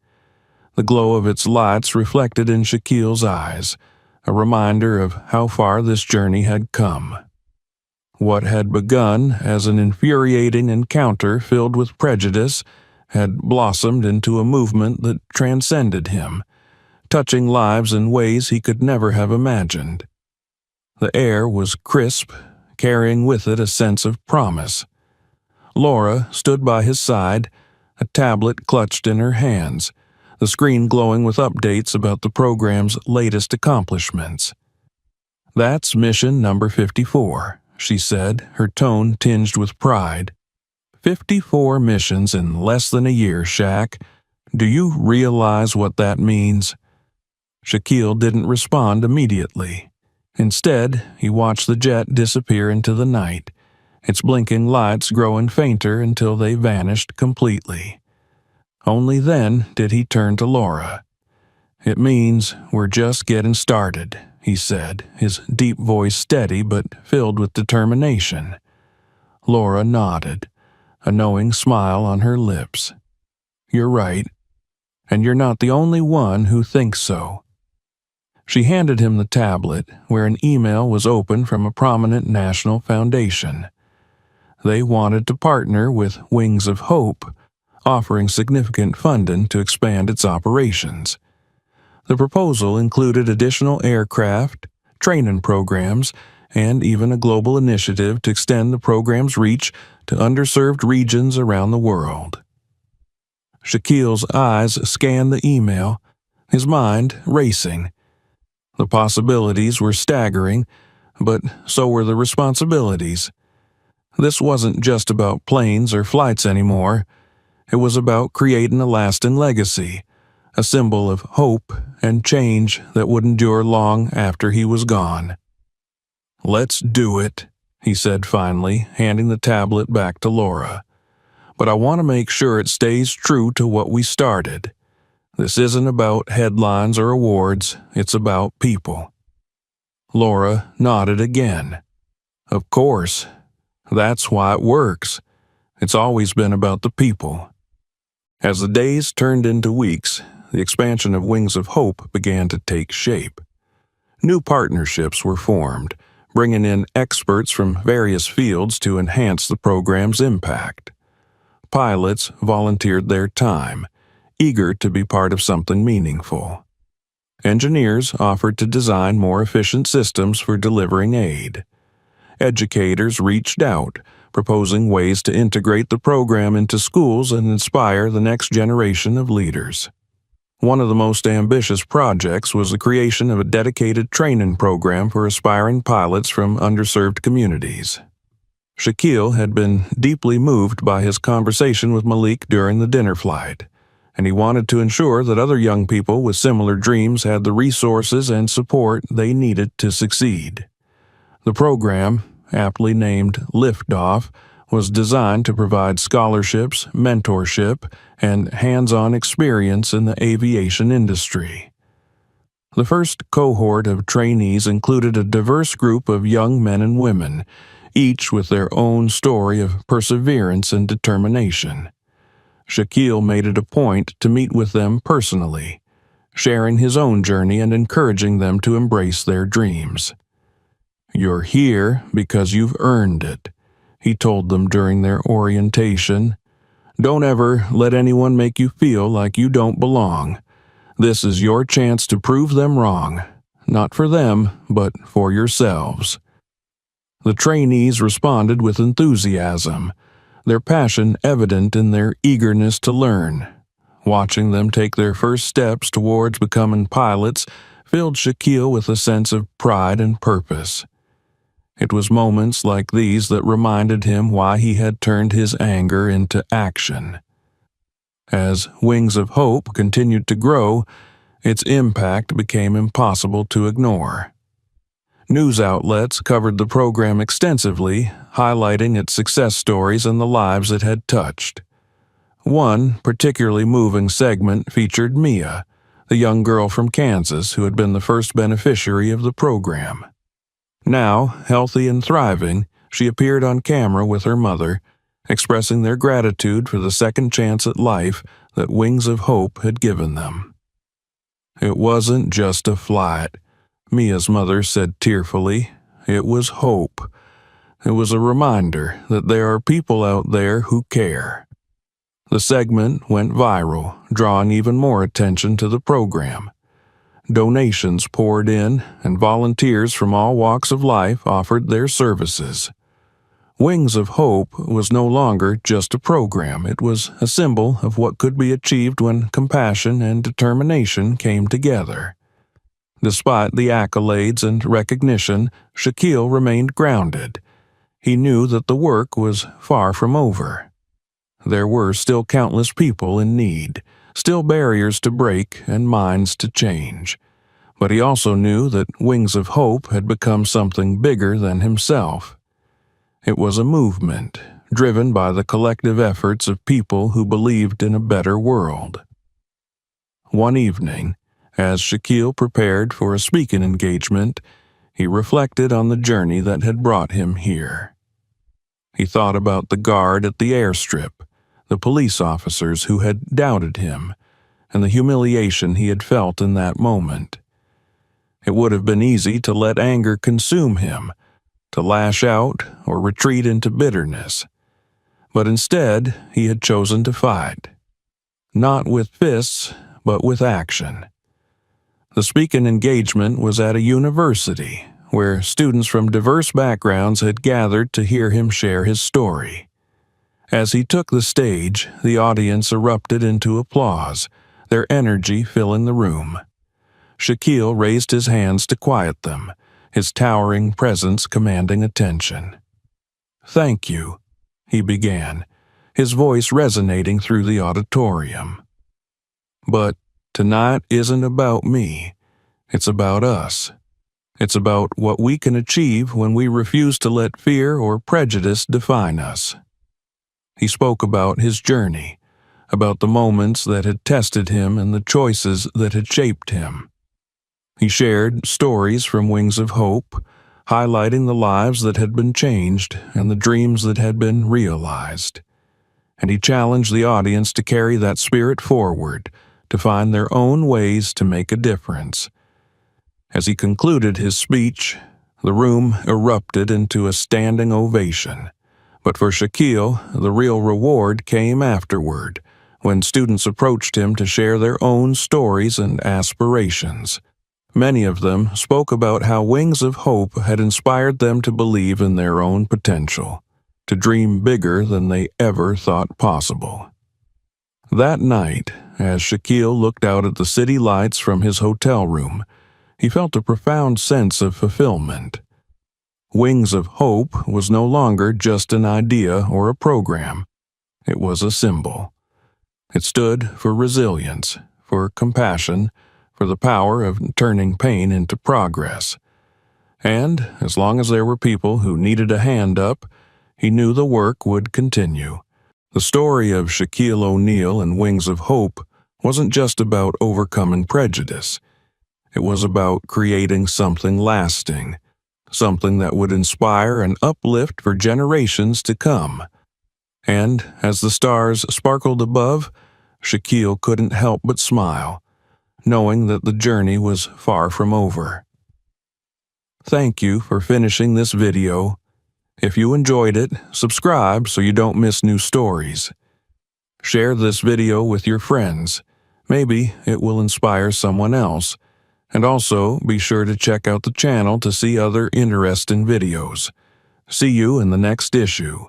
The glow of its lights reflected in Shaquille's eyes, a reminder of how far this journey had come. What had begun as an infuriating encounter filled with prejudice had blossomed into a movement that transcended him, touching lives in ways he could never have imagined. The air was crisp, carrying with it a sense of promise. Laura stood by his side, a tablet clutched in her hands, the screen glowing with updates about the program's latest accomplishments. "That's mission number 54, she said, her tone tinged with pride. 54 missions in less than a year, Shaq. Do you realize what that means?" Shaquille didn't respond immediately. Instead, he watched the jet disappear into the night, its blinking lights growing fainter until they vanished completely. Only then did he turn to Laura. "It means we're just getting started," he said, his deep voice steady but filled with determination. Laura nodded, a knowing smile on her lips. "You're right, and you're not the only one who thinks so." She handed him the tablet, where an email was open from a prominent national foundation. They wanted to partner with Wings of Hope, offering significant funding to expand its operations. The proposal included additional aircraft, training programs, and even a global initiative to extend the program's reach to underserved regions around the world. Shaquille's eyes scanned the email, his mind racing. The possibilities were staggering, but so were the responsibilities. This wasn't just about planes or flights anymore. It was about creating a lasting legacy, a symbol of hope and change that would endure long after he was gone. "Let's do it," he said finally, handing the tablet back to Laura. "But I want to make sure it stays true to what we started. This isn't about headlines or awards, it's about people." Laura nodded again. "Of course. That's why it works. It's always been about the people." As the days turned into weeks, the expansion of Wings of Hope began to take shape. New partnerships were formed, bringing in experts from various fields to enhance the program's impact. Pilots volunteered their time, eager to be part of something meaningful. Engineers offered to design more efficient systems for delivering aid. Educators reached out, proposing ways to integrate the program into schools and inspire the next generation of leaders. One of the most ambitious projects was the creation of a dedicated training program for aspiring pilots from underserved communities. Shaquille had been deeply moved by his conversation with Malik during the dinner flight, and he wanted to ensure that other young people with similar dreams had the resources and support they needed to succeed. The program, aptly named Liftoff, was designed to provide scholarships, mentorship, and hands-on experience in the aviation industry. The first cohort of trainees included a diverse group of young men and women, each with their own story of perseverance and determination. Shaquille made it a point to meet with them personally, sharing his own journey and encouraging them to embrace their dreams. "You're here because you've earned it," he told them during their orientation. "Don't ever let anyone make you feel like you don't belong. This is your chance to prove them wrong, not for them, but for yourselves." The trainees responded with enthusiasm, their passion evident in their eagerness to learn. Watching them take their first steps towards becoming pilots filled Shaquille with a sense of pride and purpose. It was moments like these that reminded him why he had turned his anger into action. As Wings of Hope continued to grow, its impact became impossible to ignore. News outlets covered the program extensively, highlighting its success stories and the lives it had touched. One particularly moving segment featured Mia, the young girl from Kansas who had been the first beneficiary of the program. Now, healthy and thriving, she appeared on camera with her mother, expressing their gratitude for the second chance at life that Wings of Hope had given them. "It wasn't just a flight," Mia's mother said tearfully. "It was hope. It was a reminder that there are people out there who care." The segment went viral, drawing even more attention to the program. Donations poured in, and volunteers from all walks of life offered their services. Wings of Hope was no longer just a program. It was a symbol of what could be achieved when compassion and determination came together. Despite the accolades and recognition, Shaquille remained grounded. He knew that the work was far from over. There were still countless people in need, still barriers to break and minds to change. But he also knew that Wings of Hope had become something bigger than himself. It was a movement, driven by the collective efforts of people who believed in a better world. One evening, as Shaquille prepared for a speaking engagement, he reflected on the journey that had brought him here. He thought about the guard at the airstrip, the police officers who had doubted him, and the humiliation he had felt in that moment. It would have been easy to let anger consume him, to lash out or retreat into bitterness. But instead, he had chosen to fight. Not with fists, but with action. The speaking engagement was at a university, where students from diverse backgrounds had gathered to hear him share his story. As he took the stage, the audience erupted into applause, their energy filling the room. Shaquille raised his hands to quiet them, his towering presence commanding attention. "Thank you," he began, his voice resonating through the auditorium. "But tonight isn't about me. It's about us. It's about what we can achieve when we refuse to let fear or prejudice define us." He spoke about his journey, about the moments that had tested him and the choices that had shaped him. He shared stories from Wings of Hope, highlighting the lives that had been changed and the dreams that had been realized. And he challenged the audience to carry that spirit forward, to find their own ways to make a difference. As he concluded his speech, the room erupted into a standing ovation. But for Shaquille, the real reward came afterward, when students approached him to share their own stories and aspirations. Many of them spoke about how Wings of Hope had inspired them to believe in their own potential, to dream bigger than they ever thought possible. That night, as Shaquille looked out at the city lights from his hotel room, he felt a profound sense of fulfillment. Wings of Hope was no longer just an idea or a program. It was a symbol. It stood for resilience, for compassion, for the power of turning pain into progress. And, as long as there were people who needed a hand up, he knew the work would continue. The story of Shaquille O'Neal and Wings of Hope wasn't just about overcoming prejudice. It was about creating something lasting, something that would inspire and uplift for generations to come. And as the stars sparkled above, Shaquille couldn't help but smile, knowing that the journey was far from over. Thank you for finishing this video. If you enjoyed it, subscribe so you don't miss new stories. Share this video with your friends. Maybe it will inspire someone else. And also be sure to check out the channel to see other interesting videos. See you in the next issue.